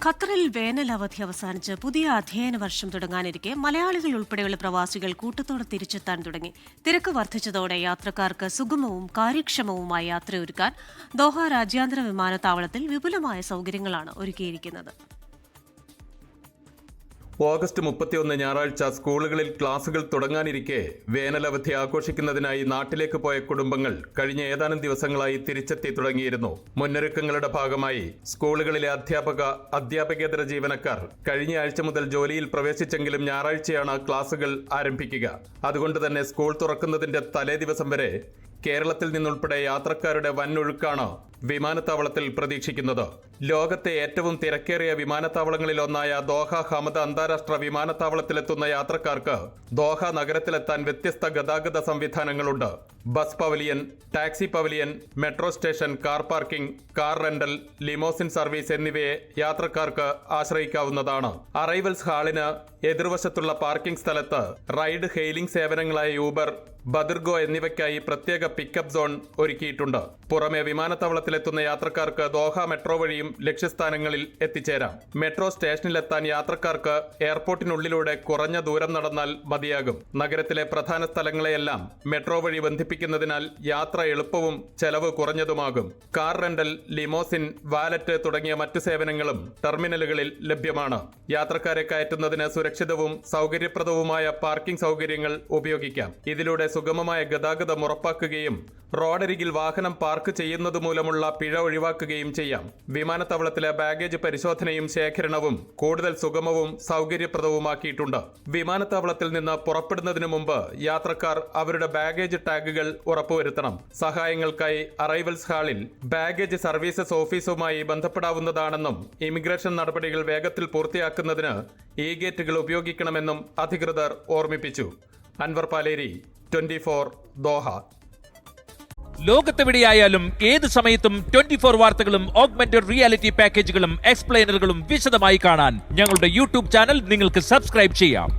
ഖത്തറിൽ വേനൽ അവധി അവസാനിച്ച് പുതിയ അധ്യയന വർഷം തുടങ്ങാനിരിക്കെ മലയാളികൾ ഉൾപ്പെടെയുള്ള പ്രവാസികൾ കൂട്ടത്തോടെ തിരിച്ചെത്താൻ തുടങ്ങി. തിരക്ക് വർദ്ധിച്ചതോടെ യാത്രക്കാർക്ക് സുഗമവും കാര്യക്ഷമവുമായ യാത്രയൊരുക്കാൻ ദോഹ രാജ്യാന്തര വിമാനത്താവളത്തിൽ വിപുലമായ സൗകര്യങ്ങളാണ് ഒരുക്കിയിരിക്കുന്നത്. ഓഗസ്റ്റ് 31 ഞായറാഴ്ച സ്കൂളുകളിൽ ക്ലാസുകൾ തുടങ്ങാനിരിക്കെ വേനലവധി ആഘോഷിക്കുന്നതിനായി നാട്ടിലേക്ക് പോയ കുടുംബങ്ങൾ കഴിഞ്ഞ ഏതാനും ദിവസങ്ങളായി തിരിച്ചെത്തി തുടങ്ങിയിരുന്നു. മുന്നൊരുക്കങ്ങളുടെ ഭാഗമായി സ്കൂളുകളിലെ അധ്യാപകേതര ജീവനക്കാർ കഴിഞ്ഞ ആഴ്ച മുതൽ ജോലിയിൽ പ്രവേശിച്ചെങ്കിലും ഞായറാഴ്ചയാണ് ക്ലാസുകൾ ആരംഭിക്കുക. അതുകൊണ്ട് തന്നെ സ്കൂൾ തുറക്കുന്നതിന്റെ തലേ ദിവസം വരെ കേരളത്തിൽ നിന്നുൾപ്പെടെ യാത്രക്കാരുടെ വൻ ഒഴുക്കാണ് വിമാനത്താവളത്തിൽ പ്രതീക്ഷിക്കുന്നത്. ലോകത്തെ ഏറ്റവും തിരക്കേറിയ വിമാനത്താവളങ്ങളിലൊന്നായ ദോഹ ഹമദ് അന്താരാഷ്ട്ര വിമാനത്താവളത്തിലെത്തുന്ന യാത്രക്കാർക്ക് ദോഹ നഗരത്തിലെത്താൻ വ്യത്യസ്ത ഗതാഗത സംവിധാനങ്ങളുണ്ട്. Bus pavilion, taxi pavilion, metro station, car parking, car rental, limousine service എന്നിവയെ യാത്രക്കാർക്ക് ആശ്രയിക്കാവുന്നതാണ്. അറൈവൽസ് ഹാളിന് എതിർവശത്തുള്ള പാർക്കിംഗ് സ്ഥലത്ത് റൈഡ് ഹെയിലിംഗ് സേവനങ്ങളായ യൂബർ, ബദർഗോ എന്നിവയ്ക്കായി പ്രത്യേക പിക്കപ്പ് സോൺ ഒരുക്കിയിട്ടുണ്ട്. പുറമെ വിമാനത്താവളത്തിലെത്തുന്ന യാത്രക്കാർക്ക് ദോഹ മെട്രോ വഴിയും ലക്ഷ്യസ്ഥാനങ്ങളിൽ എത്തിച്ചേരാം. മെട്രോ സ്റ്റേഷനിലെത്താൻ യാത്രക്കാർക്ക് എയർപോർട്ടിനുള്ളിലൂടെ കുറഞ്ഞ ദൂരം നടന്നാൽ മതിയാകും. നഗരത്തിലെ പ്രധാന സ്ഥലങ്ങളെയെല്ലാം മെട്രോ വഴി ബന്ധിപ്പിക്കുന്നതിനാൽ യാത്ര എളുപ്പവും ചെലവ് കുറഞ്ഞതുമാകും. കാർ റെന്റൽ, ലിമോസിൻ, വാലറ്റ് തുടങ്ങിയ മറ്റു സേവനങ്ങളും ടെർമിനലുകളിൽ ലഭ്യമാണ്. യാത്രക്കാരെ കയറ്റുന്നതിന് സുരക്ഷിതവും സൗകര്യപ്രദവുമായ പാർക്കിംഗ് സൗകര്യങ്ങൾ ഉപയോഗിക്കാം. ഇതിലൂടെ സുഗമമായ ഗതാഗതം ഉറപ്പാക്കുകയും റോഡരികിൽ വാഹനം പാർക്ക് ചെയ്യുന്നത് മൂലമുള്ള പിഴ ഒഴിവാക്കുകയും ചെയ്യാം. വിമാനത്താവളത്തിലെ ബാഗേജ് പരിശോധനയും ശേഖരണവും കൂടുതൽ സുഗമവും സൗകര്യപ്രദവുമാക്കിയിട്ടുണ്ട്. വിമാനത്താവളത്തിൽ നിന്ന് പുറപ്പെടുന്നതിന് മുമ്പ് യാത്രക്കാർ അവരുടെ ബാഗേജ് ടാഗുകൾ ഉറപ്പുവരുത്തണം. സഹായങ്ങൾക്കായി അറൈവൽസ് ഹാളിൽ ബാഗേജ് സർവീസസ് ഓഫീസുമായി ബന്ധപ്പെടാവുന്നതാണെന്നും ഇമിഗ്രേഷൻ നടപടികൾ വേഗത്തിൽ പൂർത്തിയാക്കുന്നതിന് ഈ ഗേറ്റുകൾ ഉപയോഗിക്കണമെന്നും അധികൃതർ ഓർമ്മിപ്പിച്ചു. അൻവർ പാലേരി, 24 ദോഹ. ലോകത്തെവിടെയായാലും ഏത് സമയത്തും 24 വാർത്തകളും ഓഗ്മെന്റഡ് റിയാലിറ്റി പാക്കേജുകളും എക്സ്പ്ലെയിനറുകളും വിശദമായി കാണാൻ ഞങ്ങളുടെ യൂട്യൂബ് ചാനൽ നിങ്ങൾക്ക് സബ്സ്ക്രൈബ് ചെയ്യാം.